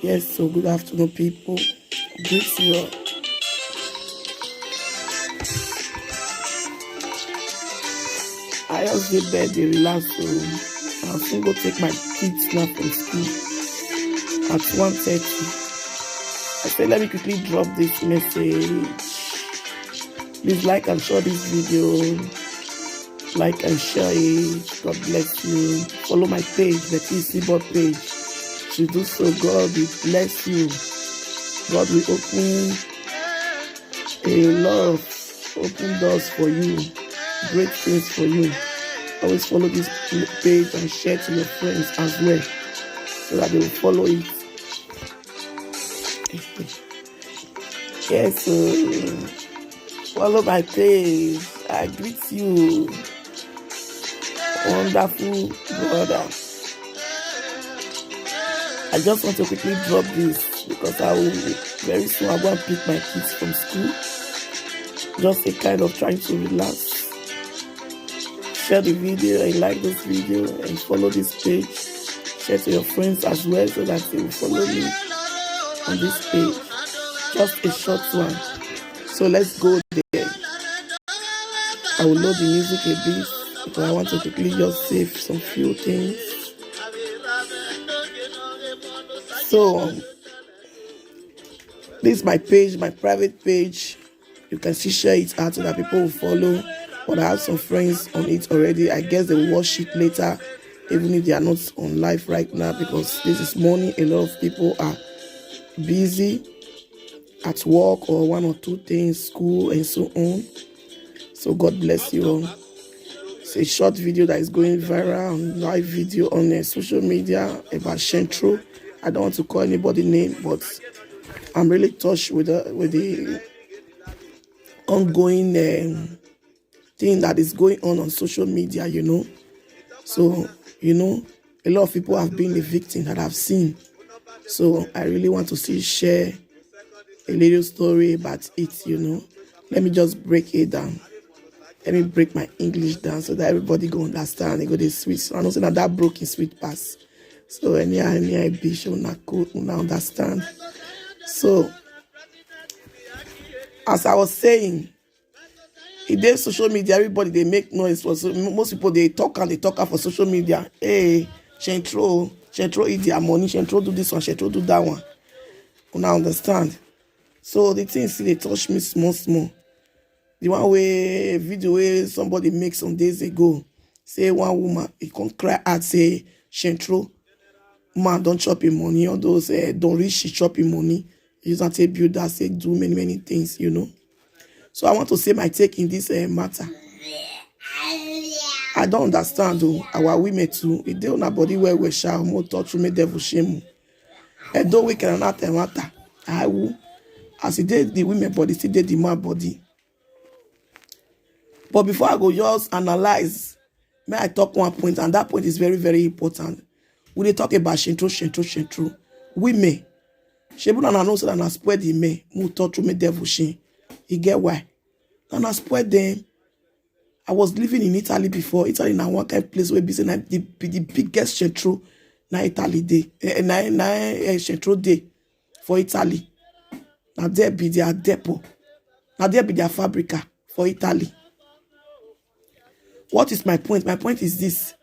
Yes, so good afternoon, people. Greet you all. I just did bed, they relax, so I'll soon go take my kids now from school at 1:30. I said, let me quickly drop this message. Please like and share this video. Like and share it. God bless you. Follow my page, the TCBot page. To do so, God will bless you. God will open a lot of open doors for you. Great things for you. Always follow this page and share to your friends as well, so that they will follow it. Yes, follow my page. I greet you, wonderful brother. I just want to quickly drop this because I will very soon I'm going to pick my kids from school. Just a kind of trying to relax. Share the video and like this video and follow this page. Share to your friends as well so that they will follow me on this page. Just a short one. So let's go there. I will load the music a bit because I want to quickly just save some few things. So this is my page, my private page. You can still share it out so that people will follow. But I have some friends on it already. I guess they will watch it later, even if they are not on live right now, because this is morning. A lot of people are busy at work or one or two things, school and so on. So God bless you all. It's a short video that is going viral on live video on social media about Shentro. I don't want to call anybody name, but I'm really touched with the ongoing thing that is going on social media, you know. So, you know, a lot of people have been a victim that I've seen. So I really want to share a little story about it, you know. Let me just break it down. Let me break my English down so that everybody go understand. They go the sweet. So I know that broken sweet pass. So any be show una understand. So as I was saying, in their social media, everybody they make noise for most people they talk for social media. Hey, Shentro eat their money, Shentro do this one, Shentro do that one. Una understand? So the things they touch me small. The one way video where somebody make some days ago, say one woman, he can't cry out, say Shentro, man don't chop your money, all those don't reach she chop your money. You don't say build that, say do many things, you know. So I want to say my take in this matter. I don't understand though, our women too. If they on a body where we shall more touch me devil shame. And though we can not matter, I will. As it did the women body, still did the man body. But before I go just analyze, may I talk one point, and that point is very, very important. When they talk about Shentro, women, she put on a nose and I spoil the men, who touch me devil shame. You get why? And I spoiled them. I was living in Italy before. Italy now one kind of place where business the biggest Shentro na Italy day. Shentro day for Italy. Now there be their depot. Now there be their fabrica for Italy. What is my point? My point is this.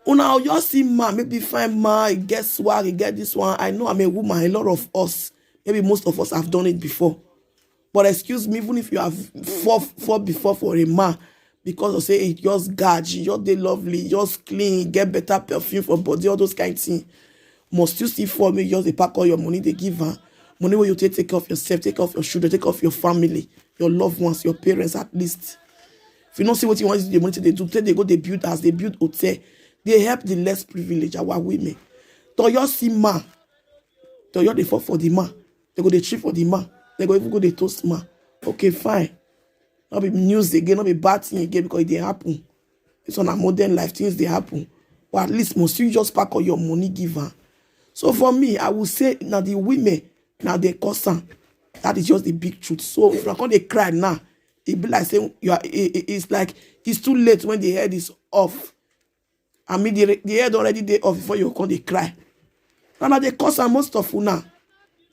Una you see man, maybe find man, he get swag, he get this one. I know I'm a woman, a lot of us, maybe most of us have done it before. But excuse me, even if you have fought before for a man, because of say it just gauge, just they lovely, just clean, get better perfume for body, all those kind of things. Must you see for me, just they pack all your money they give her. Money where you take care of yourself, take care of your children, take care of your family, your loved ones, your parents at least. If you don't see what you want to do, the money they do, they go, they build house, they build hotel, they help the less privileged, our women. Do you see man? Do you they fall for the man? They go they treat for the man. They go even go they toast man. Okay, fine. Not be news again, not be bad thing again because it dey happen. It's on a modern life, things they happen. But at least must you just pack all your money, give her. So for me, I would say now the women, now they cause her. That is just the big truth. So if you're going to cry now, it be like saying it's like it's too late when the head is off. I mean the head already they off before you come they cry. Now they cause her most of you now.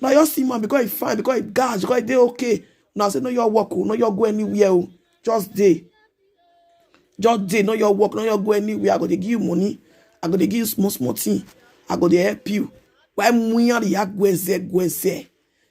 Now you see man because it's fine, because it's gas, because they okay. Now say no your work, no you go anywhere. Just day. Just day, no your work, no you go anywhere. I go to give you money. I go to give you small thing. I go to help you. Why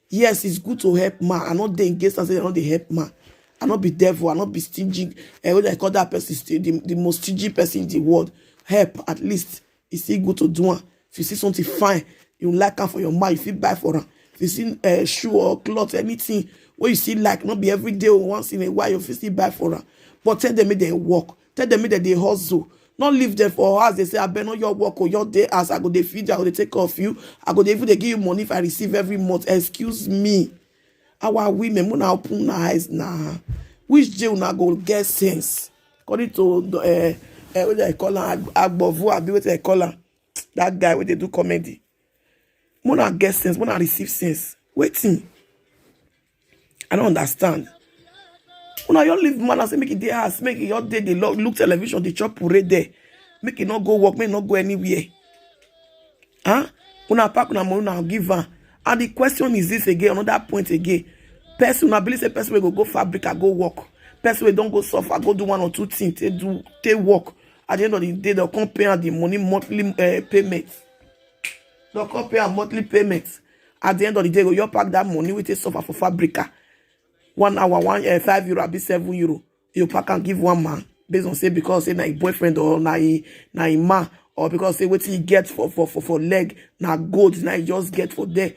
yes, it's good to help man. I'm not the against and say I'm not the help man. I not be devil, I not be stingy. What I call that person the most stingy person in the world. Help at least. It's still good to do one. If you see something fine, you like her for your mind, if you buy for her. If you see a shoe or cloth, anything what you see like, not be every day or once in a while, you still buy for her. But tell them they work. Tell them that they hustle. Not leave them for us. They say, I better not your work or your day as I go they feed you, I go they take care of you. I go they even they give you money if I receive every month. Excuse me. Our women will now open our eyes now. Which day will not go get sense? According to what they call her, Agbovu, Abi, what they call her, that guy where they do comedy. Mona get sense, Mona receive sense. Waiting. I don't understand. Una you leave man and say make it their house, make it your day they look television, they chop puree there. Make it not go work, make it not go anywhere. Huh? Una pack una money now give her. And the question is this again, another point again. Person, I believe say person will go fabric and go work. Person will don't go suffer, go do one or two things, they work. At the end of the day, they'll come pay the money monthly payments. They'll come pay monthly payments. At the end of the day, you pack that money with a suffer for fabrica. 1 hour, 5 euro, be 7 euro. You pack and give one man based on say because say na his boyfriend or na a man or because say what he get for leg na gold na he just get for there.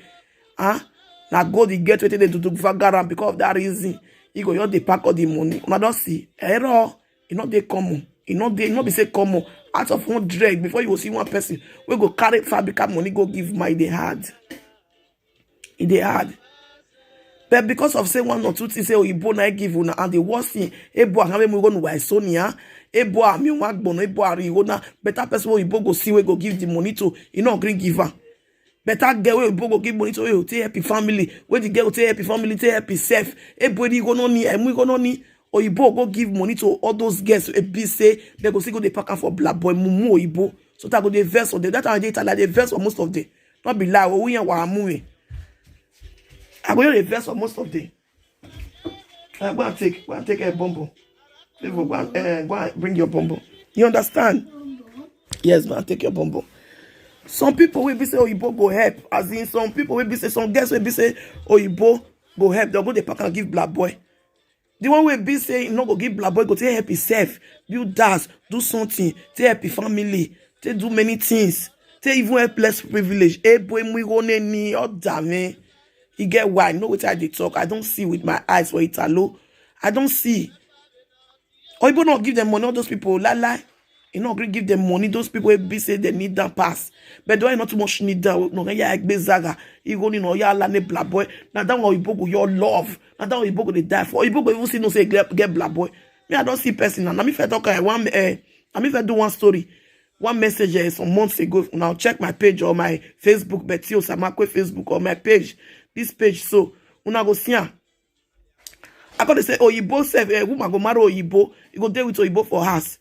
Na gold he get wetin they do vagaram because of that reason. He go just dey pack all the money. Una don see error. E not dey common. E not be say common. Out of 100 before you will see one person we go carry fabrica money go give my dey hard. E dey hard. But because of say one or two things say Oyibo na give una and the worst thing ebo ahame we go no why Sonia ebo ami wan gbono ebo ari na better person Oyibo go see we go give the money to e no gree give am. Better girl we Oyibo go give money to we take help family we the girl take help family take help self ebo e go no need emu go no need Oyibo go give money to all those girls e be say they go see go dey pack am for black boy mumu Oyibo so that go dey verse on them that time they tell like they verse for most of them not be lie we yan wa amu I go reverse for most of them. Go and take a bumble. People go and bring your bumble. You understand? Yes, go and take your bumble. Some people will be say Oyibo go help. As in some people will be say some girls will be say Oyibo go help. They'll go the pack and give black boy. The one will be say no go give black boy go take help himself, build that, do something, take help his family, take do many things, take even help less privilege. Hey boy, we go ni oh damn. You get why? Know what I did talk. I don't see with my eyes for Italo. I don't see. Or you not give them money, all those people. Lie. You not give them money. Those people will be say they need that pass. But do I not too much need that? No, yeah, I bezaga. You go, yeah, lane black boy. Now that one you go your love. Now that one you go they die for. You go even see no say get black boy. Me I don't see person now. Now me if I talk one I mean if I do one story. One message some months ago. Now check my page or my Facebook, Betty Osamakwe Facebook or my page. This page so una go see am. I got to say Oyibo self woman go marry Oyibo, you go deal with Oyibo for house.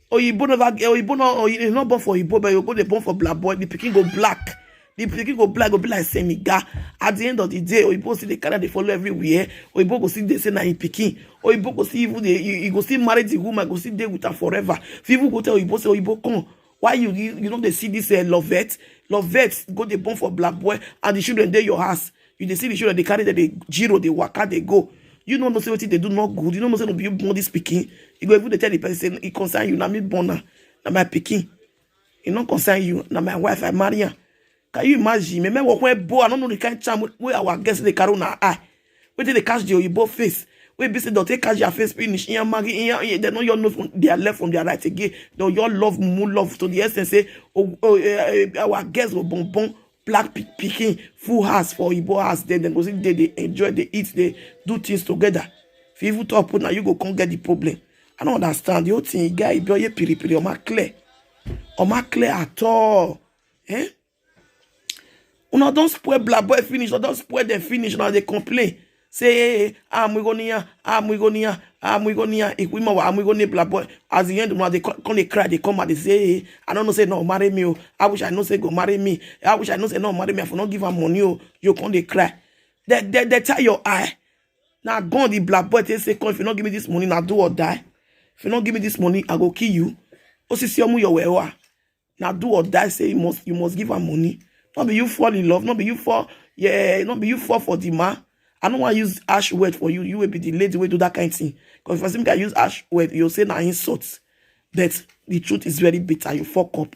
Oyibo not born for Oyibo, but you go dey born for black boy. The pikin go black. The pikin go black, go be like Senegal. At the end of the day, Oyibo see the Canada they follow everywhere. Oyibo go see they say na him pikin. Oyibo go see even you go see marry the woman, go see dey with her forever. If you go tell Oyibo say Oyibo come. Why you know they see this Lovette go dey born for black boy and the children dey your house. You dey see the children they carry they giro they waka they go. You don't know say what they do not good. You don't know say no be born this pikin. You go even they tell the person it concern you. Na me born na my pikin. It not concern you. Na my wife I marry her. Can you imagine? Me walk where boy I don't know the kind of charm where our guests they carry na eye. Where they catch the Oyibo face. Where be say don't take catch your face finish. They know your nose from their left from their right again. They your love more love to the essence say our guests will bon black picking full house for Igbo house. Then go see they enjoy, they eat, they do things together. If you even talk, now you go can't get the problem. I don't understand. The whole thing, guy, be your piri, or my clear. Or my clear at all. Eh? Una don't spoil black boy finish, or don't spoil them finish, now they complain. Say, hey, I'm going here. If we more, I'm going to black boy. As the end, when they come, they cry, they come and they say, hey, I don't know, say no, marry me. I wish I know, say go marry me. I wish I know, say no, marry me. I for not give her money. You come, they cry. They tie your eye. Now, go the black boy, they say, come, if you not give me this money, now do or die. If you not give me this money, I go kill you. Your way. Now do or die, say you must give her money. Not be you fall in love, not be you fall, not be you fall for the man. I don't want to use harsh word for you. You will be the lady way do that kind of thing. Because if I think I use harsh word, you'll say na insults. But the truth is very bitter. You fuck up.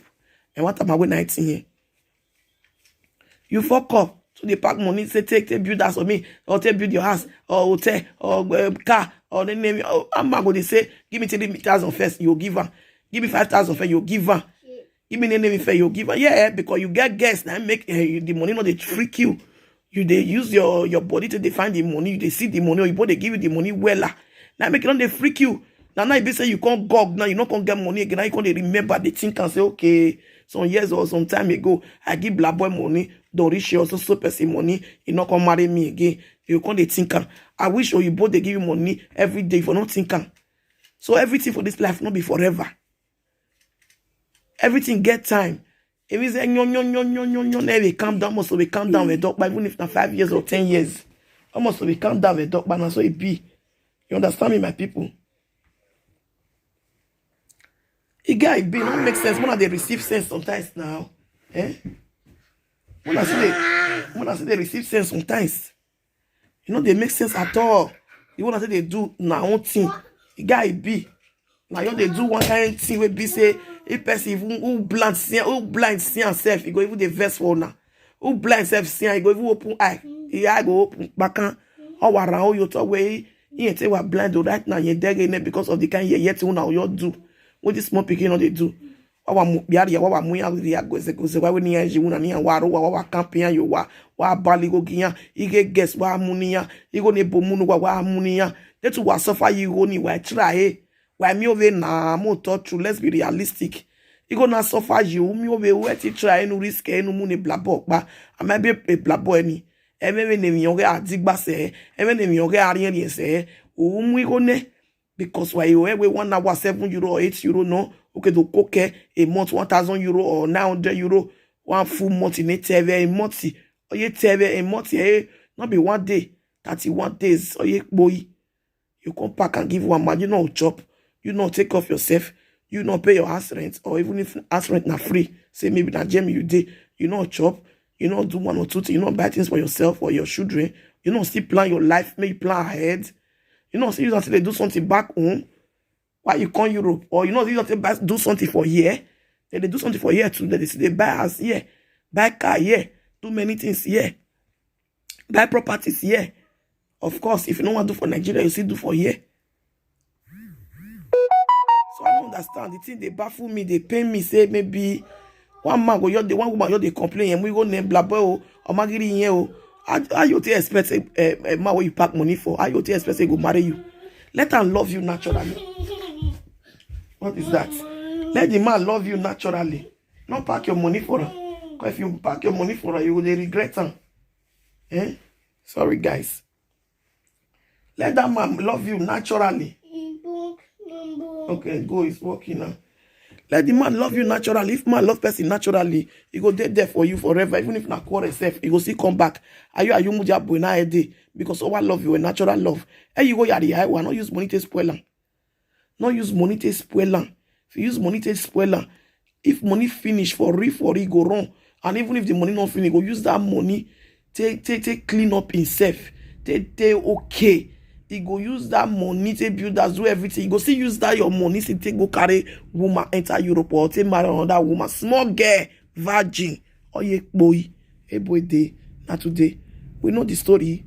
And what am I going 19 here? You fuck up. So they pack money, say take build house for me, or take build your house, or hotel, or car, or the name. I'm not going to say, give me 3,000 first, you'll give her. Give me 5,000 first, you'll give her. Give me the name first, you'll give her. Yeah, because you get guests, now make the money not they trick you. You they use your body to define the money. They see the money, or you both they give you the money well. Now make it on they freak you. Now if they say you can't gog, now you not gonna get money again. Now you can't remember the thing and say, okay, some years or some time ago, I give black boy money, don't reach you also so person money, you not gonna marry me again. You can't think. I wish you both they give you money every day for not thinking. So everything for this life not be forever. Everything get time. If we say we calm down, must we calm down with dog, but even if not 5 years or 10 years, almost we calm down with dog, but now so it be. You understand me, my people? It guy be don't make sense. When they receive sense sometimes now, eh? When I say they receive sense sometimes, you know they make sense at all. You wanna say they do now own thing. The guy be now you know they do one kind of thing where be say. If person even who blind see himself, he go even the verse for now. Who blind self see, he go even open eye. He eye go open back on. How around you talk way? He ain't say we blind right now. You're dead in because of the kind you yet now you do. What this small picking they do? Our biaria, our muya, the goes why we near you and waro, our campaign you wa bali go gia. He get guess wa munia. He go ne bomunu wa munia. That's what suffer you only why try. Why me over na mo talk true? Let's be realistic. You gonna suffer you. Me over where to try no risk no money black box. But I might be a black boy ni. Even name young a digba say. Even name young a arian say. We go ne because why you we 1 hour €7 or €8 no. Okay to cook a month €1,000 or €900. One full month in a TV a month. Or ye TV a month not be 1 day. 31 days. Or ye boy. You come back and give one man. You know job. You not take off yourself, you not pay your house rent, or even if house rent not free, say maybe that gem you did, you not chop, you not do 1 or 2 things, you not buy things for yourself or your children, you not still plan your life, maybe plan ahead, you not see you until they do something back home, why you come Europe, or you know you don't do something for here, then they do something for here too, then they buy house here, buy car here, do many things here, buy properties here. Of course, if you don't want to do for Nigeria, you still do for here. So I don't understand. The thing they baffle me, they pain me, say maybe one man go the one woman they complain and we go name black boy or magiri here. How you expect a man where you pack money for? How you expect go marry you? Let her love you naturally. What is that? Let the man love you naturally. Not pack your money for her. Because if you pack your money for her, you will regret her. Eh? Sorry guys. Let that man love you naturally. Okay, go, it's working now. Let the man love you naturally. If man love person naturally, he go there for you forever. Even if not quarrel self, he go still come back. Are you muja boy na day? Because all love you a natural love. Hey, you go yari I will not use money to spoil them. Not use money to spoil them. If you use money to spoil them, if money finish for real go wrong. And even if the money not finish, go use that money take clean up himself. Take okay. He go use that money to build that, do everything. He go still use that your money to take go carry woman enter Europe or take marry another woman. Small girl, virgin. Oh yeah, boy. Hey boy day. Not today. We know the story.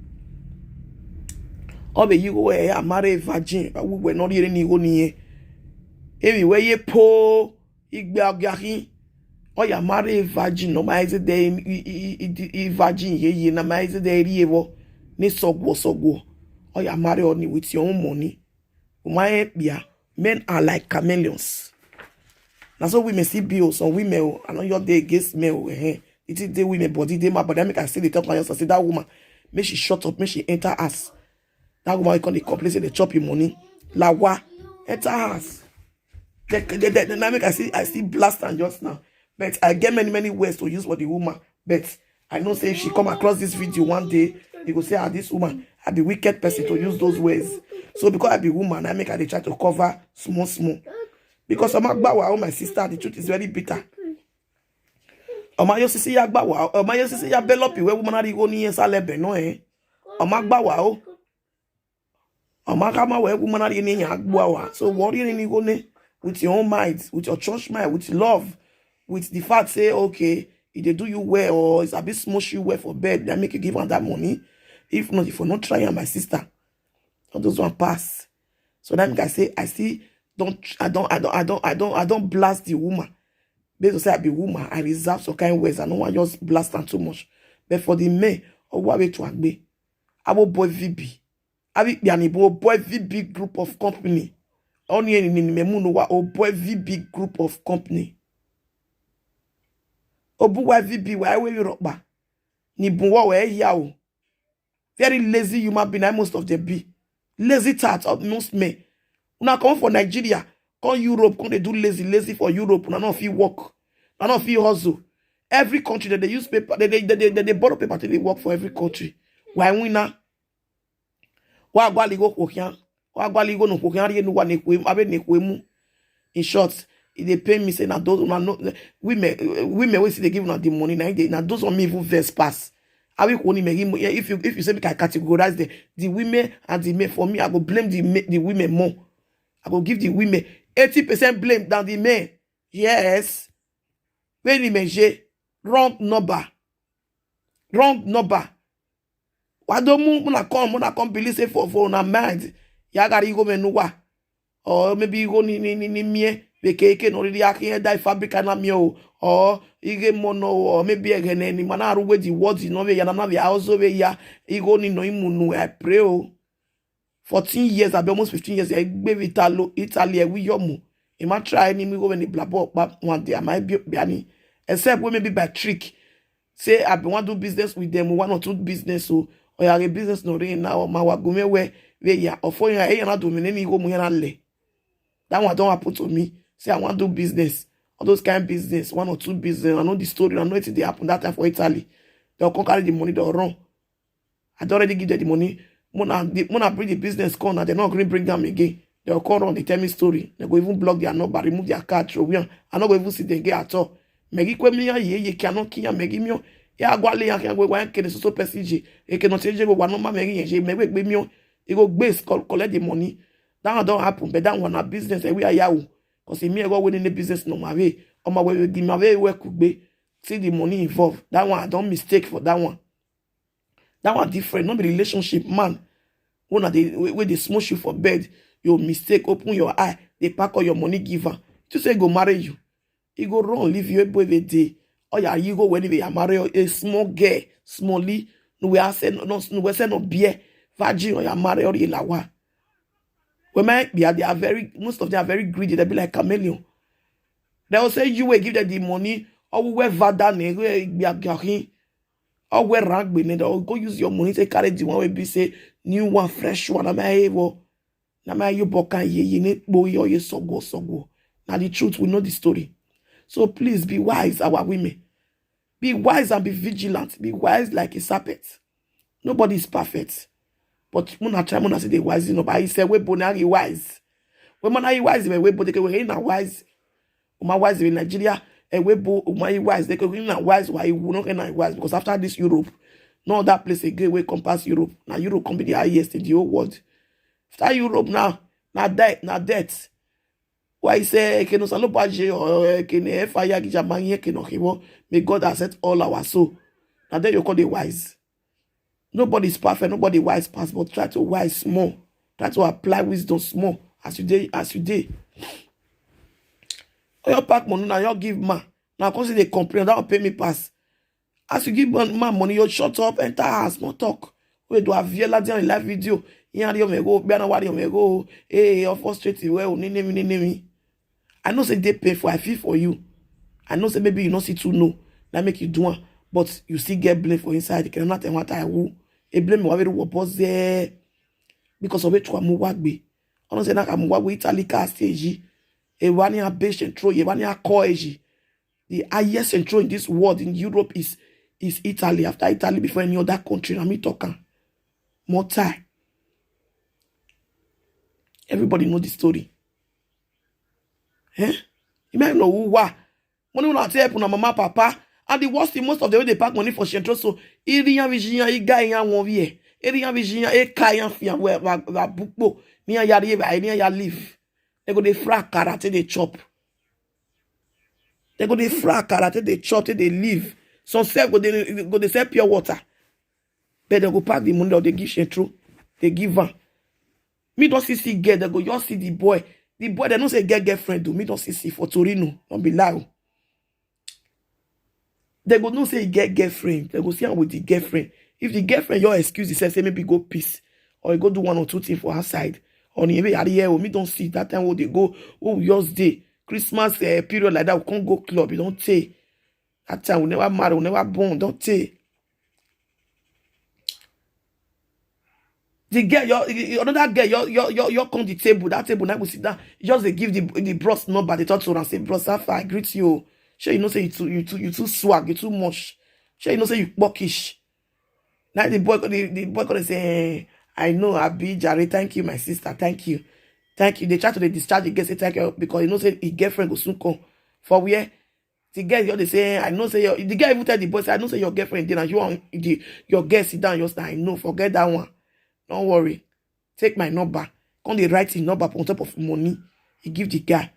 Oh, but you go here marry a virgin. But we were not hearing you go near. Anyway, ye po igbe agari. Oh yeah, marry a virgin. No my is the virgin ye na my is the ri ewo. Ne sogwo. or you marry only with your own money. Men are like chameleons. Now so women see bills, some women, I know your day against male. It is the women body, they my body. I see the top clients. I say that woman, make she shut up, make she enter us. That woman can complain, say they chop your money. Lawa, enter us. The dynamic I see blast and just now. But I get many ways to use for the woman. But I know say if she come across this video one day, they go say, this woman, I be wicked person to use those ways. So because I be woman, I make her they try to cover small. Because my sister, the truth is very bitter. Yo sisi ya gbawa, yo sisi ya belopi we woman ari go ni salebe no gbawa o. Kama we woman ari ni gbawa. So what you need go ne with your own mind, with your church mind, with love, with the fact say okay, if they do you well or it's a bit smush you well for bed, they make you give her that money. If not, if you're not trying, my sister, all those one pass. So that I say I don't blast the woman. Based on say I be woman, I reserve some kind of words. I don't want just blast them too much. But for the men, or what way to agbe, I will boy VB. I be boy VB group of company. Only in memuno or boy VB group of company. Obu wa VB wa we Europe. Ni bunwa we yao. Very lazy human being, most of them be. Lazy tat of most men. Una come for Nigeria, come Europe, come they do lazy for Europe. Una not feel work, una not feel hustle. Every country that they use paper, they borrow paper till they work for every country. Why winner? Why go kokian? Why go no kokian? You know what nekwemu? In short, if they pay me say na those women we see they give una the money na those on me even verse pass. I will only make him. If you say we can categorize the women and the men, for me I go blame the women more. I go give the women 80% blame than the men. Yes. When the men wrong number. Why don't muna come believe say for na mind. Ya gari go menuwa. Or maybe you go ni me. Beke no really akin die fabric na mi o. Or ige mono or maybe again ni manaru we the words no we ya na we also we ya. Igo ni no imunu. I pray o. 14 years, I've been almost 15 years. I gave Italy, we yomu. It might try any me go when the blabber one day. I might be any, except we maybe by trick. Say I want to do business with them, one or two business or you have a business no rain now. My wagume where ya or for you not doing any go muyanale. That one don't happen to me. Say I want to do business, all those kind of business, one or two business. I know the story. I know it they happen that time for Italy. They'll come carry the money. They'll run. I don't already give them the money. Mona bring the business call and they're not going to bring them again. They'll call on, they tell me story. They go even block their number, remove their card, throw me. I not go even see them again at all. Megi kwe mi ye cannot kiya megi mi ya gwale ya kan go wan kene so persije. E cannot change go one number megi ye megi gbe mi e go base collect the money. That don't happen, but that one a business we are yawo. Cause me go win in the business no my way. On my way give my way work be see the money involved. That one I don't mistake for that one. That one different, not the relationship, man. When they smush you for bed, you mistake, open your eye, they pack all your money, give her. To say go marry you. He go wrong, leave you every day. Oh yeah, you go when you marry a small girl, smally, no we are saying no beer, virgin or you marry or you lawa. Women they are very, most of them are very greedy, they be like chameleon. They will say you will give them the money, or we wear vada ne, or wear rag beneath, or go use your money to carry the one will be say new one, fresh one. Am I able? Now my you bokan ye need boy or ye so go. Now the truth we know the story. So please be wise, our women. Be wise and be vigilant. Be wise like a serpent. Nobody is perfect. But muna try muna say they wise enough. But he said we bonari wise. When man are wise, we both we na wise. Uma wise in Nigeria. And we both wise. They can na wise. Why you not na wise? Because after this Europe, no other place again we compass Europe. Now Europe can be the highest in the whole world. After Europe now debt. Why say can no salobaje or can fire gijamanye can no. May God accept all our soul. Now then you call the wise. Nobody is perfect, nobody wise past, but try to wise small. Try to apply wisdom small as you did. You pack money now, you give man. Now consider they complain, that will pay me pass. As you give man money, you shut up, enter house, no talk. We do a viela in live video. Yan yo me go, be na wari yo me go. Hey, of frustrated well, ni. I know say they pay for. I feel for you. I know say maybe you not see too no. That make you do one, but you still get blame for inside. You cannot tell what I will. A blame whatever was there because of which one muwagbe. I don't say that I'm muwagbe Italy car stage. A one year base and throw. A 1 year core. The highest intro in this world in Europe is Italy. After Italy, before any other country, I'm talking more time. Everybody know the story. Eh? You might know who what. Money will not help on mama, papa. And the worst thing, most of the way they pack money for Shentro. So, Irian Virginia, Igayan one year. Irian Virginia, Kayan Fian, where Bukbo, near ya live. They go they frack karate, they chop. They go they frack karate, they chop, they live. Some self go they sell pure water. But they go pack the money or they give Shentro. They give her. Me don't see girl, they go just see the boy. The boy, they don't say girlfriend do. Me don't see for Torino. Don't be lie. They go not say get girlfriend. They go see her with the girlfriend. If the girlfriend your excuse is say maybe go peace or you go do 1 or 2 things for her side. Or maybe me don't see that time when they go yours day Christmas period like that we can't go club. You don't say that time we never marry, we never born. Don't say the girl your another girl your come the table that table now we sit down. You just they give the bros number. They talk to her and say bros I greet you. Sure, you know say you too swag, you too much. Sure, you know say you bockish. Now the boy gonna say, I know Abi Jare, thank you, my sister, thank you. Thank you. They try to discharge the girl, say thank you, because you know say his girlfriend will soon come. For where the girl they say, I know say the girl even tell the boy, say, I know say your girlfriend did and you want your girl sit down, just I know, forget that one. Don't worry. Take my number. Come they write his number on top of money. He give the guy.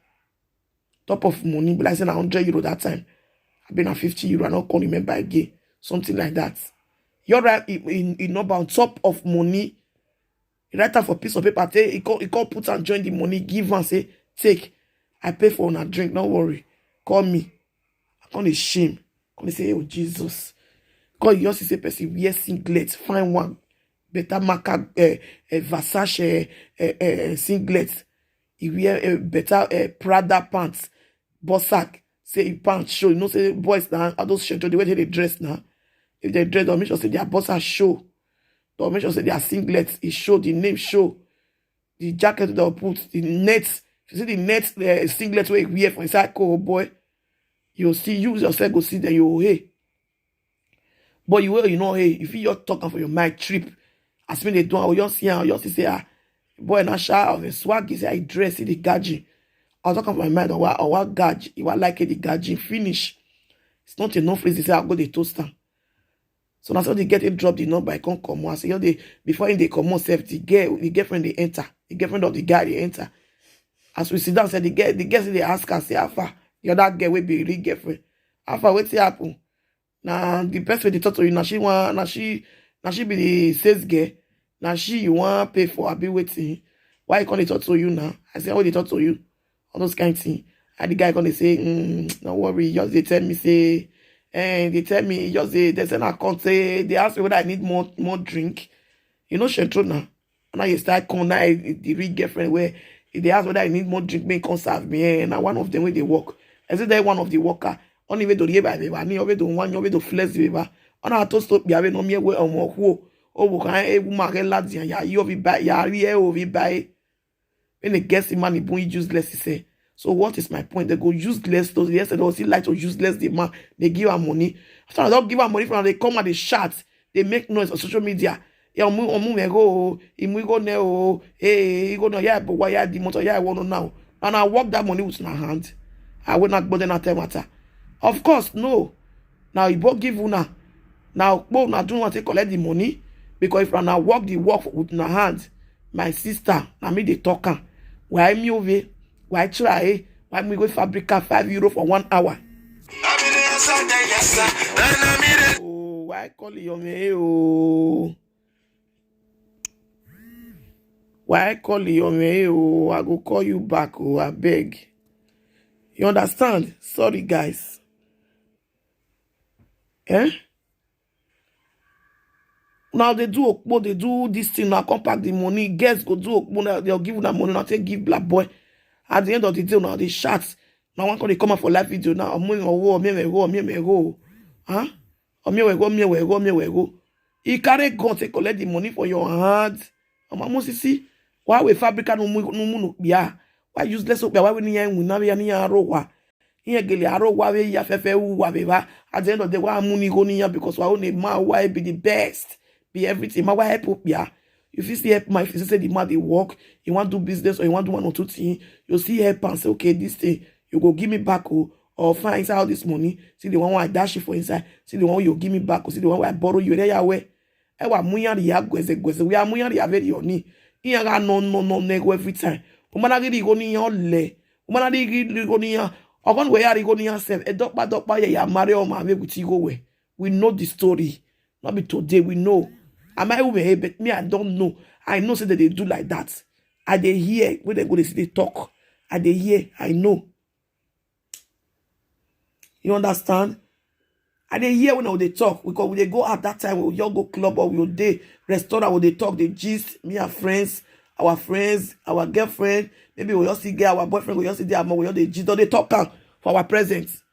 Top of money, but I said 100 euro that time. I've been at 50 euro. I don't can't remember again. Something like that. You're right in number on top of money. You write out for piece of paper. He can't put and join the money. Give and say, take. I pay for a drink. Don't worry. Call me. I can't shame. Can't say, oh Jesus. Call you just say person wear singlet. Find one. Better marker Versace singlet. He wear better Prada pants. Bossack, say pants show. You know, say boys now, those shirts, the way they dress now. If they dress, don't make sure say their bossack show. Don't make sure say their singlets, it show, the name show. The jacket they'll put, the net. If you see the net singlet where you wear for inside cold boy, you'll see, you yourself go see them, you hey. But you will, you know, hey, if you're talking for your mic trip, as when they do, I will just see, boy, na shout of swag is I dress in the gadget. I was talking about my mind or what gadget. You are like the gadget finish. It's not enough reason to say I'll go the toaster. So that's how they get it drop the number. I can't come on. I say they before they come on self, the girlfriend they enter. The girlfriend of the guy they enter. As we sit down, say the girl say they ask her, say Alpha, the other girl will be real girlfriend. Alpha, what's happen? Now the person they talk to you, now she be the sales girl. Now you want pay for her be waiting. Why can't they talk to you now? I say, how they talk to you? All those kind of things. And the guy gonna say, don't worry, just they tell me, say, and they tell me, just they say, I can't say, they ask me whether I need more drink. You know, Shentro now. And now you start calling now the real girlfriend where if they ask whether I need more drink, may come serve me. And now one of them where they work. I say that one of the worker, only way to the baby, I need way to one, way to flex the baby. And I told stop, be no me way or more. Oh, can I woman lads ya you be buy ya real be buy. When they guess the man is useless, he say. So what is my point? They go useless. Those yesterday was like to useless the man. They give her money. After they don't give her money from they come and they shout. They make noise on social media. Yeah, go. Go now. Hey, go now. Yeah, but why the motor? Yeah, I want to now. And I work that money with my hand. I will not bother that matter. Of course, no. Now you both give una. Now, both now don't want to collect the money. Because if I now work the work with my hand, my sister, I me the talker. Why me over? Why try? Why me go fabricate €5 for 1 hour? Oh, why call you me? Oh, why call you me? Oh, I go call you back. Oh, I beg. You understand? Sorry, guys. Now they do okpo, they do this thing, now come pack the money. Girls go do okpo, now they'll give that money, now take give black boy. At the end of the day, now they shots. Now one can they come out for live video now. I'm moving over, me go. Huh? Or me go. He carry gun to collect the money for your hand. Must see why we fabricate no yeah. Why useless up? Why we need rowa? Here gele rowa we ya fefe wa beba. At the end of the day, why money go niya because why only ma why be the best, be everything. Ma why help up ya? If you see help my if you say the man they work, you want to do business or you want to do one or two things, you see help and say okay this thing you go give me back or find inside all this money. See the one where I dash it for inside. See the one you give me back or see the one where I borrow you there way. Ewa muyari ya gweze we are muyari ya very oni iya ga no nego every time umana gidi go ni ole umana gidi go ni ogon we yari go ni self e dokpa ya marry o ma we go we know the story not be today we know am I we but me I don't know I know say that they do like that I dey hear when they go they see they talk I dey hear I know you understand. I dey hear when they talk because when they go at that time, we all go club or we will day restaurant where they talk, they gist, me and friends, our girlfriend, maybe we all see get our boyfriend, we all see their mom, we all they gist, they talk for our presence.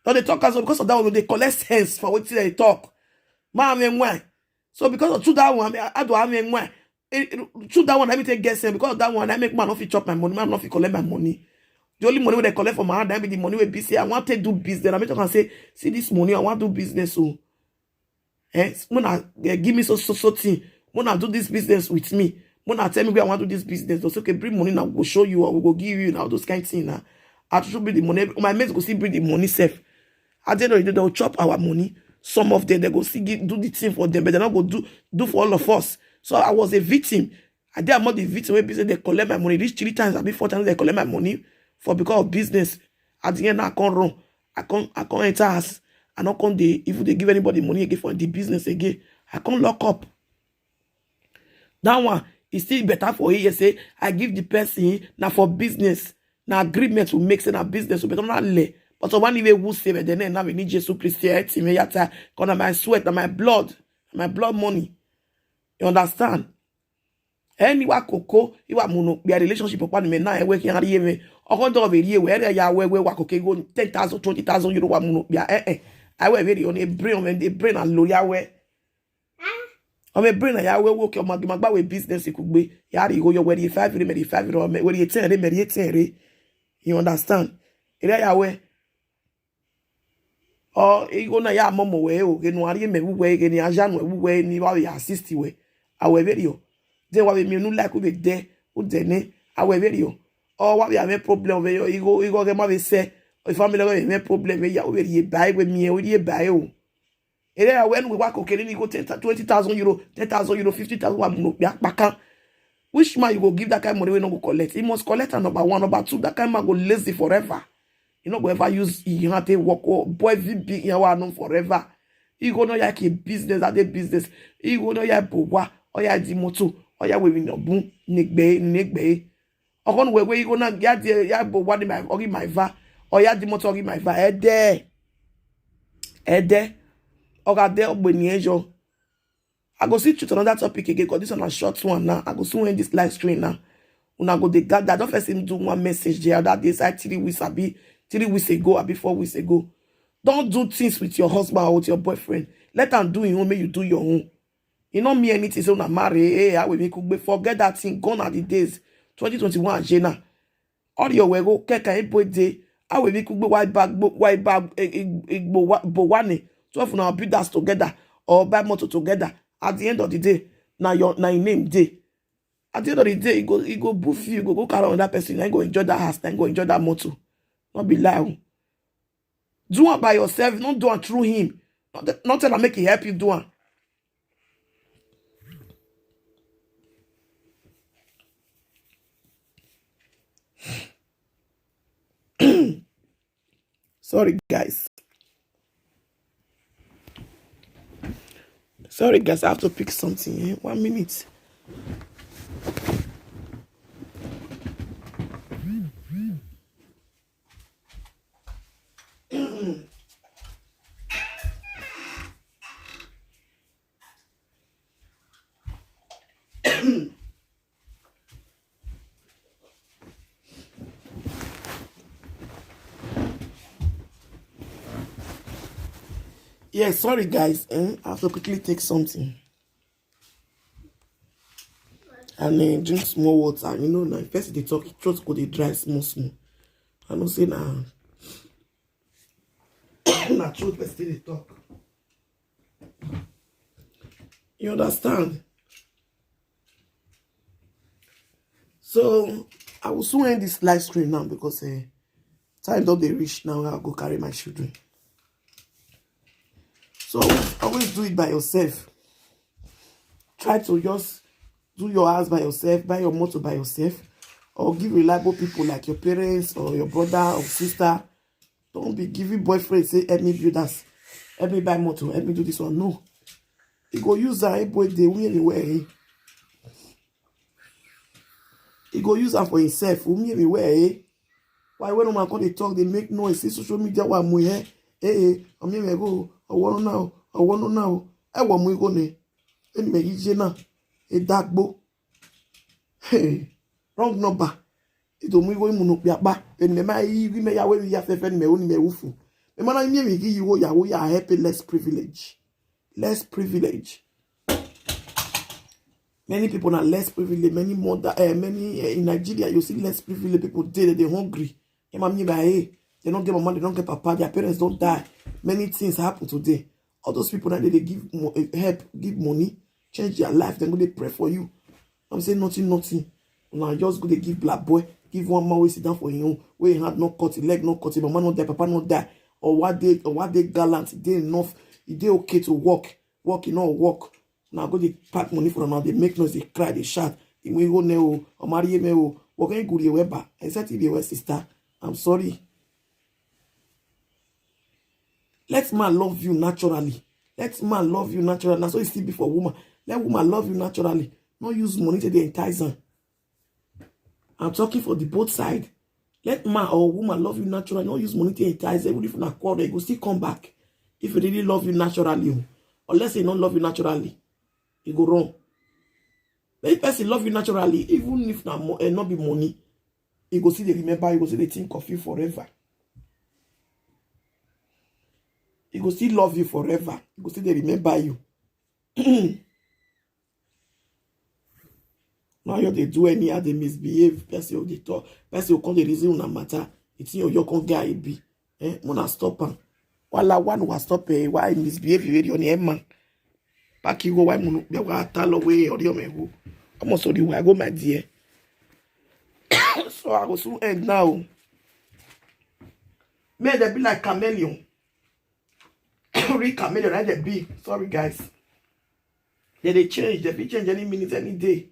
Don't they talk so because of that one, they collect sense for what they talk. Why? So because of that one, I do have why. Through that one, I take guess because of that one, I make man off chop my money, man off collect my money. The only money they collect from my hand, I be the money we be say I want to do business. I mean, I can say, see this money, I want to do business. So, when I give me so thing, when I do this business with me, when I tell me where I want to do this business, they'll say, okay, bring money now, we'll show you, or we will give you now those kind of things. Now, I should bring the money. My mates go see bring the money safe. At the end of the day, they'll chop our money. Some of them they go see do the thing for them, but they're not go do for all of us. So I was a victim. I did not the victim when they collect my money. These 3 times, I be 4 times they collect my money. For because of business, at the end I can't run. I can't enter house. I not can't if they give anybody money again for the business again, I can't lock up. That one is still better for you. Say I give the person now for business. Now agreement will make sense a business will better not lay. But so one even will save it then now we need Jesus Christ to me yata because my sweat and my blood money. You understand? Anyway, Coco, you are mono be a relationship upon me now working at the on top of a year where ya where okay go 10,000, 20,000 euro wa mono be I wear very on a brain when they brain and lawyer where on a brain ya we work your magba with business it could be ya go your where 5 remedy 5 where you 10 remedy 10 you understand ere ya we or you go na ya momo we o ge no ari me we ge ni ajan we ni wa ya assist we awe very yo then what we no like we be there o dene awe very yo or what we have a problem with you go get my say if family go have a problem with you we buy with me we buy you and when we work okay you go 20,000 euro 10,000 euro 50,000 no back which man you go give that kind of money we no go collect he must collect a number 1 number 2 that kind man go lazy forever you no go ever use you have to work boy big you want forever you go know like a business at the business you go know ya bowa or ya di moto or ya we no boom negbe Okon we you gonna get there ya bo what my or my va or ya the motor my va ede or got there obenijo I go see to another topic again because this one a short one now I go soon end this live stream now una go dey gather don't first him do one message there that day side 3 weeks 3 weeks ago or 4 weeks ago don't do things with your husband or with your boyfriend let them do your own make you do your own you know me anything say una marry hey I will make you forget that thing gone are the days 2021 Jena. All your way go keka ebo day. I will be cook white bag bowane. 12 now build us together or buy motor together. At the end of the day, now your name day. At the end of the day, you go boof you go carry on that person. Then go enjoy that house. Then go enjoy that motor. Not be lie. Do it by yourself. Not do it through him. Not tell him make he help you do it. Sorry guys, I have to pick something. 1 minute. Yeah, sorry guys. I have to quickly take something. And then drink small water. You know, now first they talk, throat go dey dry small. I don't say now. Na throat first they talk. You understand? So I will soon end this live stream now because time don't they reach now. I'll go carry my children. So always do it by yourself. Try to just do your house by yourself, buy your motor by yourself, or give reliable people like your parents or your brother or sister. Don't be giving boyfriend say, help me build that, help me buy motor, help me do this one. No. You go use that boy they win anywhere. He go use that for himself. Why when man come they talk, they make noise. See social media wa mu here. I'm here go. I want to now. I want me go ne. Any me yije na. A dark bo. Hey, wrong number. It don't go imu no piaba. And me ma yi me ya we ya fefe ni me oni me wufu. Me mana mi gi yi wo ya happy less privilege. Less privilege. Many people are less privileged. Many more many in Nigeria, you see less privileged people today. They're hungry. They don't get mama, they don't get papa. Their parents don't die. Many things happen today. All those people that they give help, give money, change their life. Then go they pray for you. I'm saying nothing. Now just go they give black boy, give one man we sit down for him. Where he had no cut, leg no cut, mama not die, papa not die. Or what they gallant, they enough. They okay to walk, you know walk. Now go they pack money for them now. They make noise, they cry, they shout. They will go neo or marry me o. What can you go the weba? Except if you sister. I'm sorry. Let man love you naturally. Let man love you naturally. That's what it still be for woman. Let woman love you naturally. Not use money to the entice her. I'm talking for the both side. Let man or woman love you naturally. Not use money to entice her. Even if not quarrel, you go still come back. If you really love you naturally, unless they don't love you naturally. You go wrong. But if person love you naturally, even if not be money, you go see they remember, you go see they think of you forever. You go still love you forever. You go see they remember you. Now they do anyhow, they misbehave. Person they talk. Person will come the reason on a matter. It's you can't get it be. Wanna stop her. While one was stop why misbehave very on the man. Back you go why mono be wa tell away or the me almost so the way I go my dear. So I go soon end now. May they be like chameleon. Real chameleon, right? They be. Sorry guys. They change. They change any minute, any day.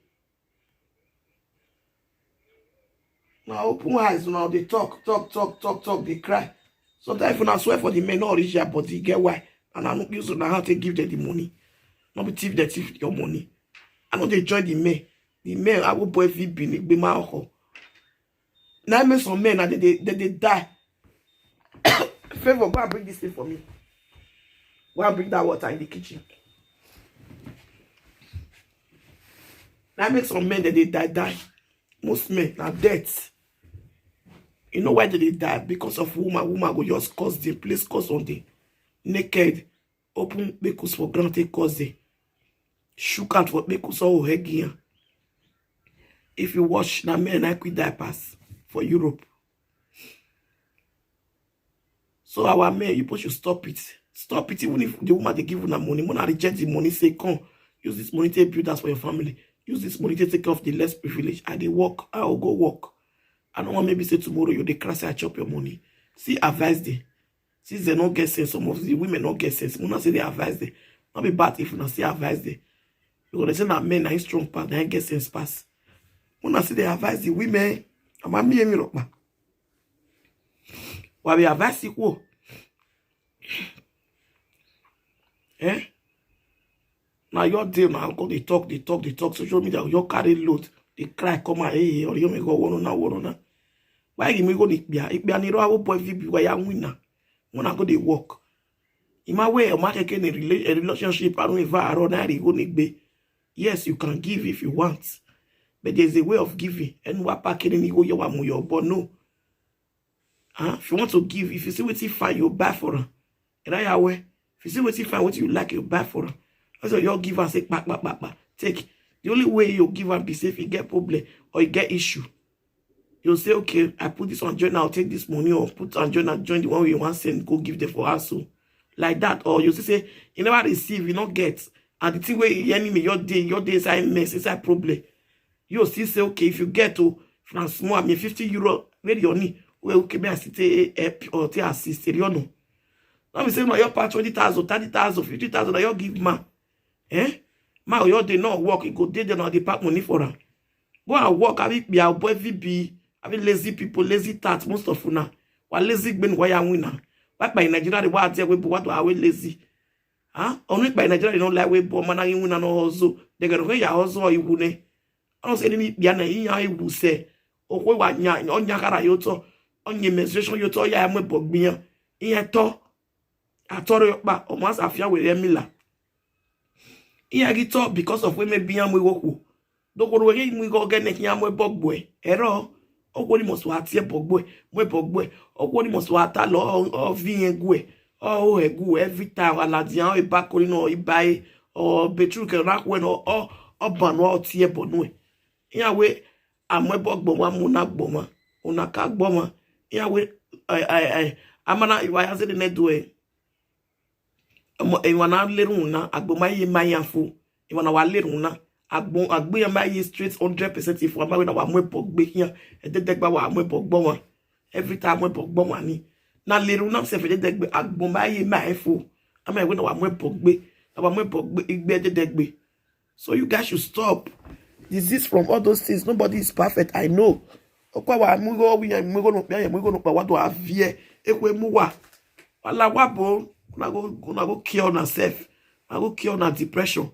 Now open eyes. Now they talk. They cry. Sometimes when I swear for the men, not reach their body. Get why? And I don't use on how to give them the money. Not be thief your money. I know they join the men. The men, I will boy be my uncle. Now I met some men and they die. Favor, go and bring this thing for me. Go and bring that water in the kitchen. Now I met some men that they die. Most men are dead. You know why they die? Because of woman. Woman go just cause the place cause on the naked. Open because for granted cause the shook out for because all head. If you watch now men I quit diapers for Europe. So our men, you should stop it. Stop it. Even if the woman they give you the money, when I reject the money, say come, use this money to build us for your family. Use this money to take care of the less privileged. I they work, I will go work. I don't want maybe say tomorrow you they crash I chop your money. See, advise them. Since they don't get sense, some of the women don't get sense. When I say they advise them, not be bad if you not say advise them. Because they say that men are strong part, they ain't get sense pass. When I say they advise the women, I'm a me rock. Why we advise equal? Now your deal now go they talk. Social media, you carry load, they cry, come on, hey, or you may go one on now. Why you may go it be a nero boy VB why I'm winner. When I go they work. In my way, I'm not again a relationship, I don't even around go be. Yes, you can give if you want. But there's a way of giving. And what packing in your but no. If you want to give, if you see what you find, you buy for her. And I aware. If you see what you find, what you like, you buy for them. Also, you give and say, take. The only way you give and be safe, you get problem or you get issue. You'll say, okay, I put this on join, I'll take this money, or put on join and join the one you want to send, go give them for us. So, like that. Or you say, you never receive, you not get. And the thing where you enemy, your day is a mess, it's a problem. You'll still say, okay, if you get to from small, I mean 50 euro, where you need, well, okay, me assist or te assist, you know. Now we say, no, your part 20,000, 30,000, 50,000, you give man. Ma your day not work, you go there not the pack money for them. Go and work, I be our boy VB, I mean lazy people, lazy tats, most of you now. While lazy ben why am winner. Back by Nigeria, the what do I lazy? Only by Nigeria, you don't like we bomb man and win and also. They're gonna wear your also you wouldn't. I don't say any piano in I will say, oh, what ya on Yakara Yoto, on your menstruation, you told ya I'm a bogbeer. In a to, I told you back almost a fear with Emila. I get up because of women being we walk. Don't go away, we go get a yam with bog boy. Error. Oh, what must what see a bog boy, or what must what a law or being gwe. Oh, a goo every time a ladian, a back or buy or betruke rack when or ban or tear bonwe. In a way, I'm a bog bomber, munak bomber, unakak bomber. In a way, I'm not if I has it in that way. Iwana leruna agboma ye mayanfo iwana wa leruna agbo ya mayi straight 100% if wa ma we na wa mo pogbe hian e dedegba wa mo pogbo won every time mo pogbo won ni na leruna se fe dedegbe agboma ye maifo ama we na wa mo pogbe na wa mo pogbe igbe dedegbe. So you guys should stop disease from all those things. Nobody is perfect, I know. Okwa wa mu go we go no pa wa do avie ekwe mu wa wala wa bo I go cure myself. I go cure na depression.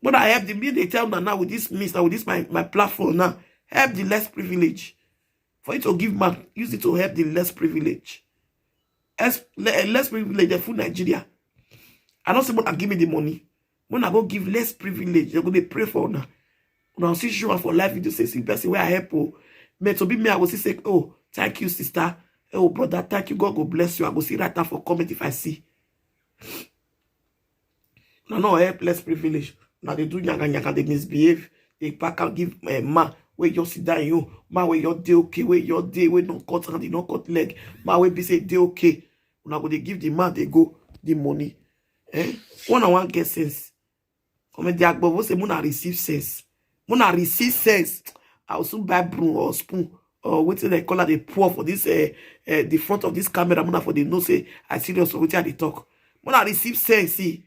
But I help the me they tell me now with this mist, with this my platform now, help the less privileged. For you to give back, use it to help the less privileged. Less privileged, the full Nigeria. I don't say when give me the money. When I go give less privilege, they're going to pray for now. When I see sure for life, you just say, see person where I help. Me to be me, I will say, oh, thank you, sister. Oh, brother, thank you. God will bless you. I will see right now for comment if I see. No, help less privilege. Now they do nyanga, they misbehave. They pack and give ma where you sit down, you ma where you're day okay, where you're day, where no cut hand, no cut leg, ma where be say day okay. Now go they give the man, they go the money. One get sense. Comment the agbo say muna receive sense. Muna receive sense. I will soon buy broom or spoon. Or what they call it, they pour for this the front of this camera, mona for the no say I serious for what they talk. Mona receive sense, see.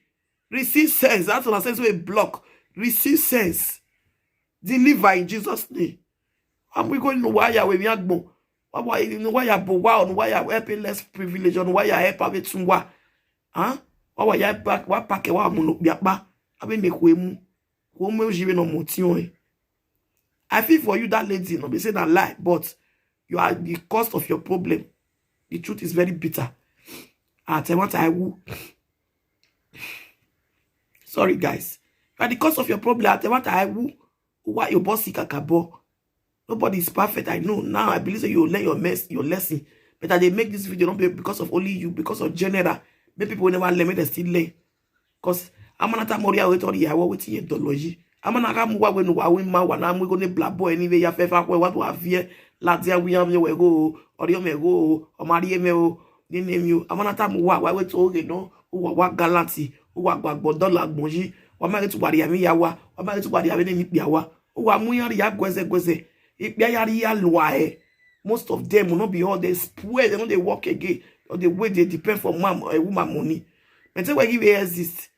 Receive sense. That's what I say, we block. Receive sense. Deliver in Jesus' name. And we going to wire when we are born. Why you wire bowa on wire helping less privilege on wire help have it sunwa. Why you back what pack wa mo biapa. Abi ne kwemu. Kwemu jiwe no motion. I feel for you, that lady, no be saying a lie, but you are the cause of your problem. The truth is very bitter. Sorry, guys. You are the cause of your problem. Why your boss kakabo? Nobody is perfect. I know. Now I believe that you will learn your lesson. But they make this video not because of only you, because of general. Many people never learn, they still learn. Because I'm not a moria with all the hour with your ideology. Amana kamu wa wenu wa wima wa na mwe gone blabo anyway ya fefa kwe watu avie ladia wiyam ye wego oriyo mego o marie me o ni name you amana tamu wa wetu oge no wa galanti wa gbagbo dollar gbonji wa ma retu wari ami ya wa ma retu wari ami ni pia wa wa mu yan ya gweze ipia yari ya lwa most of them will not be all they spoil, they know they work again or the way they depend for a woman money but when give exist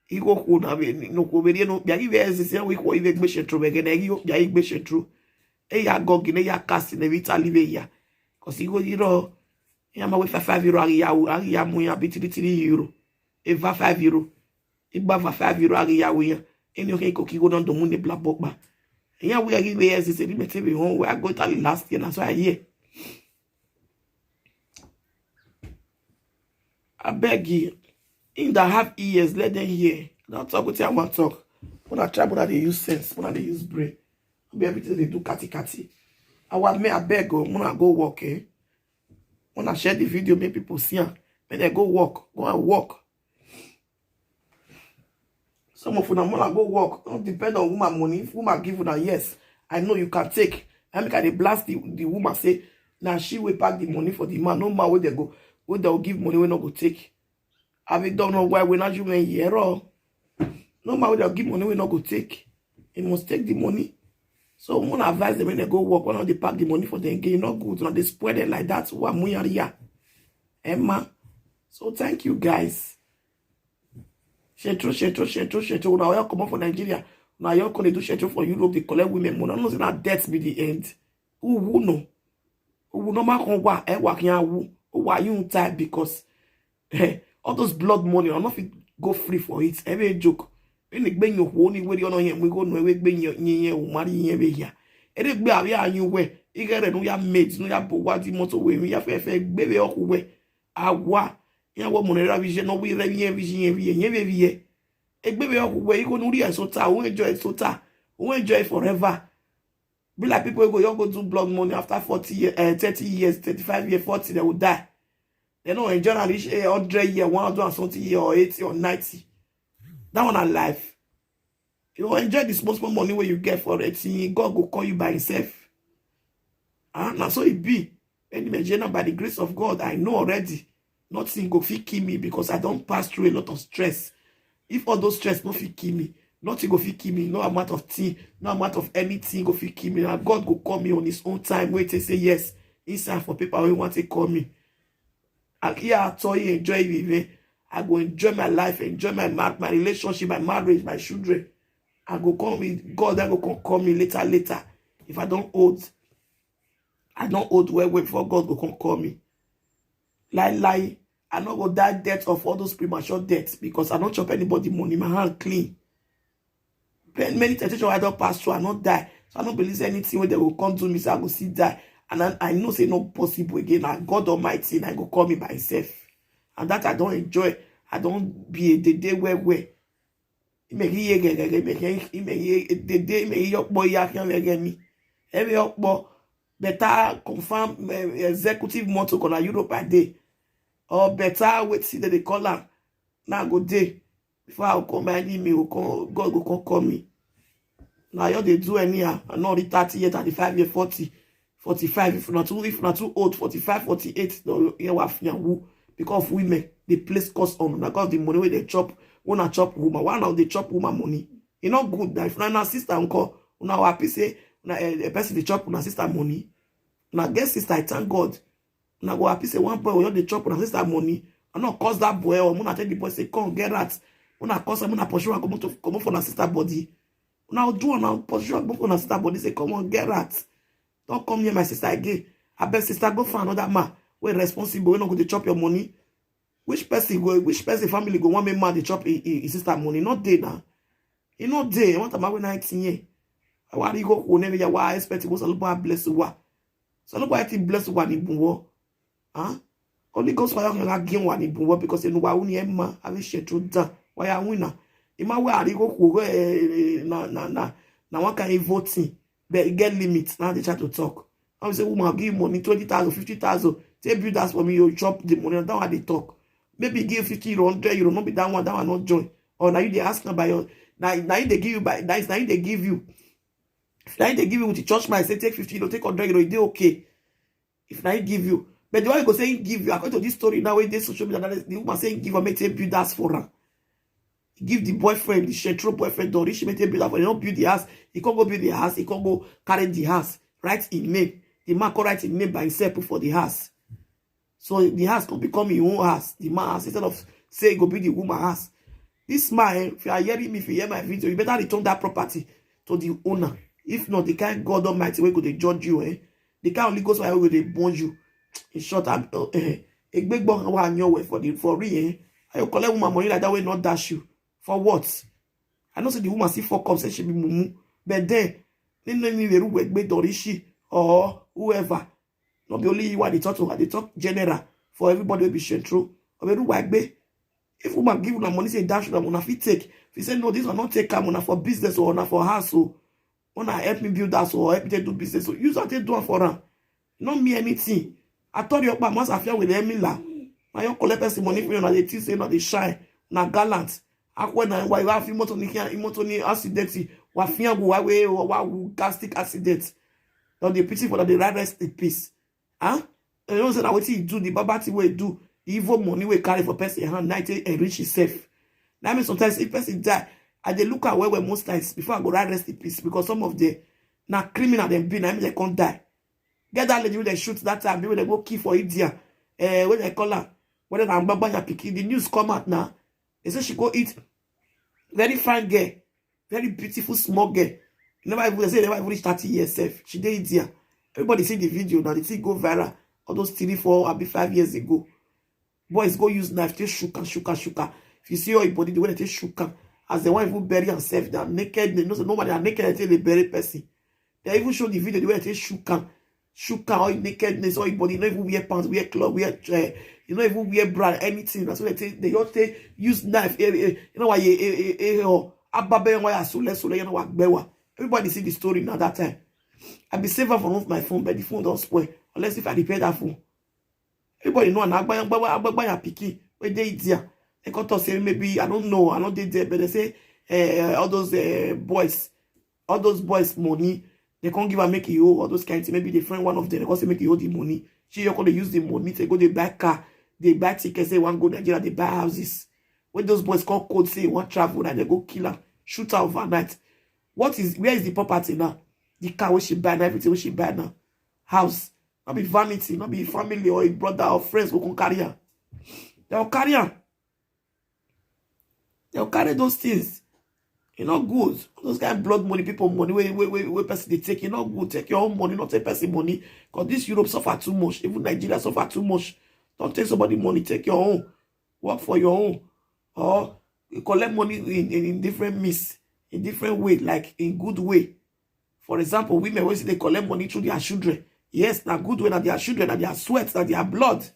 he go na be no ko be no bia give exist we ko even gbe shetro be gena gi ya igbe shetro ya go gina ya cast na vitali be ya cause he go you ya ma we 5 euro ari ya mu ya biti 3 euro eva 5 euro igba 5 euro ari ya we ya eni o ko ki go don do mu ne black box ba ya we give exist e me tell home we go to last year na so I hear I beg you in that have ears, let them hear. Don't talk with you, I want to talk. When I try, when they use sense, when they use brain. Be everything they do kati. I want me, I beg, when I go walk, when I share the video, make people see, When they go work, go and work. Some of them go work. Don't depend on woman money. If woman give you, yes, I know you can take. I make they blast the woman say, now she will pack the money for the man. No matter where they go, where they'll give money, we not go take. Have you don't know why we're not doing a year or no matter where they'll give money, we not go take. You must take the money. So I'm gonna advise them when they go work, when they pack the money for them, get not good. Now they spread it like that. What Emma. So thank you guys. Shetro. Now you come up for Nigeria. Now you come do shetro for Europe. They collect women money. I'm not saying that death be the end. Who know? Who no matter what why you type because all those blood money, I'm not go free for it. Every joke. When you bring your only way you know him, we go no way bring your marry here. It is be a you way. You get no ya mates, no ya what the motor way. We have baby or way. Awa. Ya what money vision, no we vision every year. A baby or way you go no real so ta, we enjoy so ta, we enjoy forever. Be like people go, you go do blood money after 40 years, 30 years, 35 years, 40, they will die. They don't enjoy and reach 100 years, 100 something year or 80 or 90. That one are life. You will enjoy the small money where you get for it. God will call you by himself. Now so it be. And by the grace of God, I know already. Nothing go fit kill me because I don't pass through a lot of stress. If all those stress no fit kill me, nothing go fit kill me. No amount of thing, no amount of anything go fit kill me. Now God go call me on his own time. Wait to say yes. Inside for people who want to call me. And here I told you enjoy it. I go enjoy my life, enjoy my relationship, my marriage, my children. I go come with God. I go call me later. If I don't hold well before God go come call me. Lie. I not go die death of all those premature deaths because I don't chop anybody money. My hand clean. Many temptations I don't pass through. I not die. So I don't believe anything where they will come to me. So I go see die. And then I know say not possible again. And God Almighty, and I go call me by himself. And that I don't enjoy. I don't be a day where the better confirm executive motto on Europe a day. Or better wait see that they call her. Now go day. Before I come and email, God go call me. Now you they do anyhow. I'm not 30 years, 35 years, 40, 45. If not too old, 45, 48, because of women, they place cost on because the money where they chop, wanna chop woman. Why now they chop woman money? It's not good. Now if na sister uncle, una happy say a person they chop una sister money. Now guess sister, I thank God. Now go happy say one boy when they chop una sister money. I not cause that boy or wanna tell the boy say come get that. Wanna cause him wanna pursue and come for na sister body. Now do and pursue and come for na sister body. Say come on get that. Don't come near my sister again. I bet sister go for another man. We're responsible. We're not going to chop your money. Which person family go one man to chop his sister money? Not there now. You not there. What am I 19 years? Why do you go whenever you are expecting was a little bless you? So nobody bless you in Bunwo. Huh? Only goes for you again one in Bunwo because you know why only Emma have shit to da. Why are winner? In my way, I go na one can voting. But get limits. Now they try to talk. I say, woman, give money 20,000, 50,000. Say, build that for me, you chop the money. That's how they talk. Maybe give 50 euro, 100 euro, not be that one not join. Or now you they ask about your now they give you by now they give you. If now they give you with the church man, say take 50 euro, take 100 euro, they okay. If now give you, but the one you go say give you, according to this story now, where they social media, the woman saying give her make take build that for her. Give the boyfriend, the shetro boyfriend, or she make take build that for her. He don't build the house. He can't go build the house. He can't go carry the house. Write in name. The man can write in name by himself for the house. So the house can become his own house. The man house instead of say it go be the woman house. This man, if you are hearing me, if you hear my video, you better return that property to the owner. If not, the kind God Almighty will go to judge you. The kind only goes where will they bond you. In short, a big bong on your way for real. I collect woman money like that way not dash you. For what? I know say the woman see fuck up say she be mumu. But then, they need the room with Dorishi or whoever. Not be only you are the talk general for everybody will be shared through. Or the room if woman give una money say dash them una fit take. If you say no, this will not take come una for business or una for house so wanna help me build that or help me do business. So use that do for her. Not me anything. I told you about once I feel with Emila. Now you collect person money for you, na the thing say na dey shine, na gallant. Akwe na why you have imotoni accident, wa fian go wa gastric accident. Now they pity for that they rest in peace. Huh? And you know say na wetin he do, the baba thing wey do, the evil money we carry for person hand, 90 enrich himself. That means sometimes if person die, I dey look at where most times before I go rest in peace, because some of the na criminal them be, na mean they can't die. Get that lady when they shoot that time, when they go kill for India, when they call her, when they are picking, the news come out now. They say she go eat very fine girl, very beautiful small girl. They say never even reach 30 years safe. She did India. Everybody see the video now, they see go viral. All those 3, 4, maybe 5 years ago. Boys go use knife, take shuka. If you see your body, the way they take shuka, as they want even bury themselves, they are naked. They know nobody are naked until they bury person. They even show the video the way they take shuka, all nakedness, all your body. You don't even wear pants, wear clothes, wear you don't even wear bra, anything. That's what they take. They all take use knife. You know why you know what? Everybody see the story now that time. I be safer from off my phone, but the phone don't spoil. Unless if I repair that phone. Everybody know I'm picky. Where they there. They got to say maybe I don't know. I know they there, but they say all those boys money. They can't give and make you all those kinds. Maybe they friend one of them. They can't say make you all the money. She you gonna use the money. They go they buy car. They buy tickets. Say one go Nigeria. They buy houses. When those boys call code say one travel and they go kill her, shoot her overnight. Where is the property now? The car where she buy and everything where she buy now. House. Not be vanity, not be family or a brother or friends who can carry her. They'll carry her. They'll carry those things. You're not good. Those kind of blood money, people money, where person they take, you're not good. Take your own money, not take person money. Because this Europe suffer too much. Even Nigeria suffer too much. Don't take somebody money, take your own. Work for your own. Or you collect money in different means, in different way, like in good way. For example, women always they collect money through their children. Yes, now good way, now their children, now their sweat, now their blood.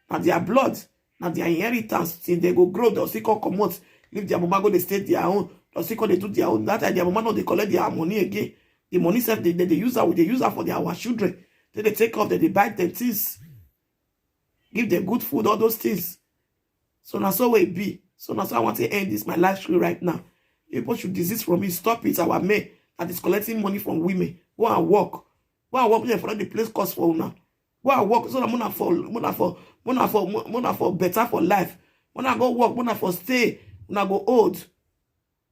Now their blood, now their inheritance. Till they go grow, they'll see come out. If their mama go, they stay their own. They'll see they do their own. That time their mama know they collect their money again. The money self, they use that for their our children. Then they take off, then they buy them things. Give them good food, all those things. So now so it be. So now so I want to end this my live stream right now. People should desist from it. Stop it. Our men that is collecting money from women. Go and work. Go and work there for the place cost for now. Go and work so that mona for better for life. Mona go work, mona for stay, mona go old.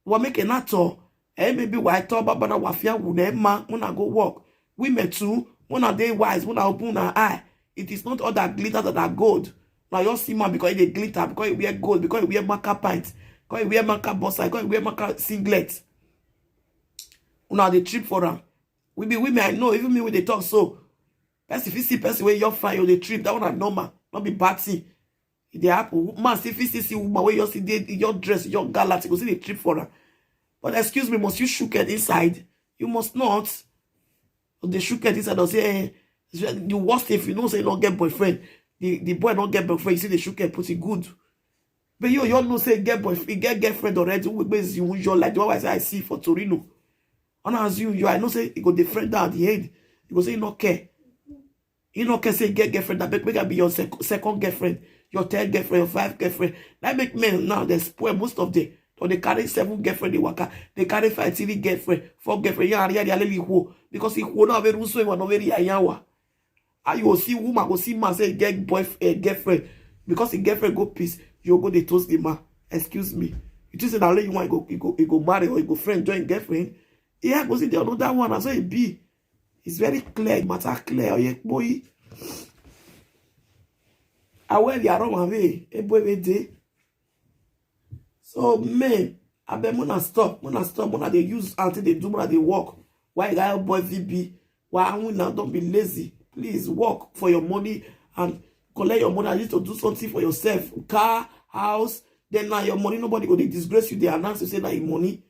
We make an actor. Maybe white top but na wafia wunema, mona go work. Women too, mona they wise, mona open her eye. It is not all that glitter that are gold. Now you see man because they glitter, because you wear gold, because you wear marker pint, because you wear marker bossa, because you wear marker singlet. Now they trip for them. We be women, I know, even me when they talk so. Person if you see person where you're fine, you they trip, that one are normal, not be bad thing. They happen. Man, if you see woman where you see your dress, your gallat, you go see they trip for her. But excuse me, must you shook it inside? You must not. They shook it inside or say, the worst if you know say you don't get boyfriend. The boy don't get boyfriend, you see they shook it, put it good. But you know say get boyfriend, you get girlfriend already, who is usual like the one I see for Torino. And as you I know say you go the friend down at the end. You go say you not care. You not care say get girlfriend that make be your second girlfriend, your third girlfriend, your 5th girlfriend. That make men now they spoil most of them. Or they carry 7 girlfriend, they waka. They carry 5, 3 girlfriend, 4 girlfriend. Because he will not very so not very ayawa. And you will see woman go see man say get boyfriend, girlfriend. Because the girlfriend go peace, you go they toast the man. Excuse me. You just say now you want you go marry or you go friend join girlfriend. Yeah, go see the another one as well it be. It's very clear, matter clear. Yeah, boy. I wear the aroma way, a boy day. So men, I bet mona stop, mona they use until they do mona they work. Why that boy VB? Why I now don't be lazy. Please work for your money and collect your money. I need to do something for yourself. Car, house. Then now your money, nobody go they disgrace you. They announce to say that your money.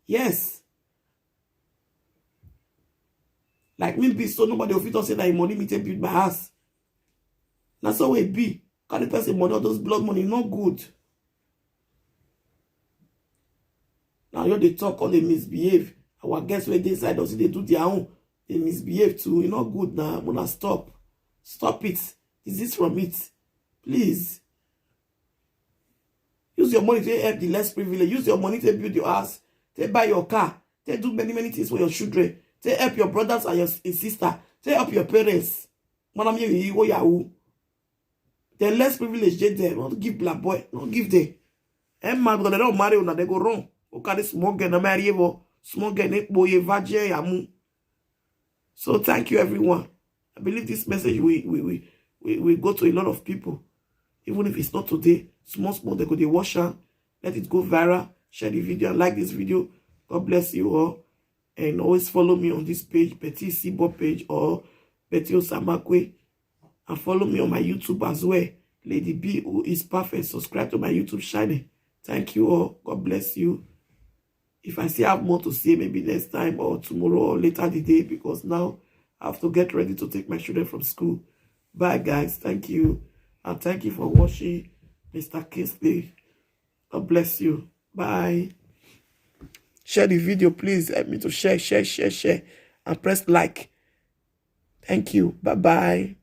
Yes. Like me be so nobody will fit say that your money me take build my house. That's how it be. Carry person money, all those blood money, not good. Now you they talk or they misbehave. Our guests where they side also they do their own. They misbehave too. You're not good now. I'm gonna stop. Stop it. Is this from it? Please. Use your money to help the less privileged. Use your money to build your house, to buy your car, to do many, many things for your children, to help your brothers and your sister, to help your parents. The less privileged, they don't give black boy, don't give them. And man, because they don't marry, they go wrong. Okay, this small girl, marry, small girl, so thank you, everyone. I believe this message we go to a lot of people. Even if it's not today, small, they go to watch her. Let it go viral. Share the video and like this video. God bless you all. And always follow me on this page, Betty Sibo page or Betty Osamakwe. And follow me on my YouTube as well. Lady B, who is perfect. Subscribe to my YouTube channel. Thank you all. God bless you. If I still have more to say, maybe next time or tomorrow or later the day, because now I have to get ready to take my children from school. Bye, guys. Thank you. And thank you for watching Mr. Kingsley. God bless you. Bye. Share the video, please. Help me to share. And press like. Thank you. Bye-bye.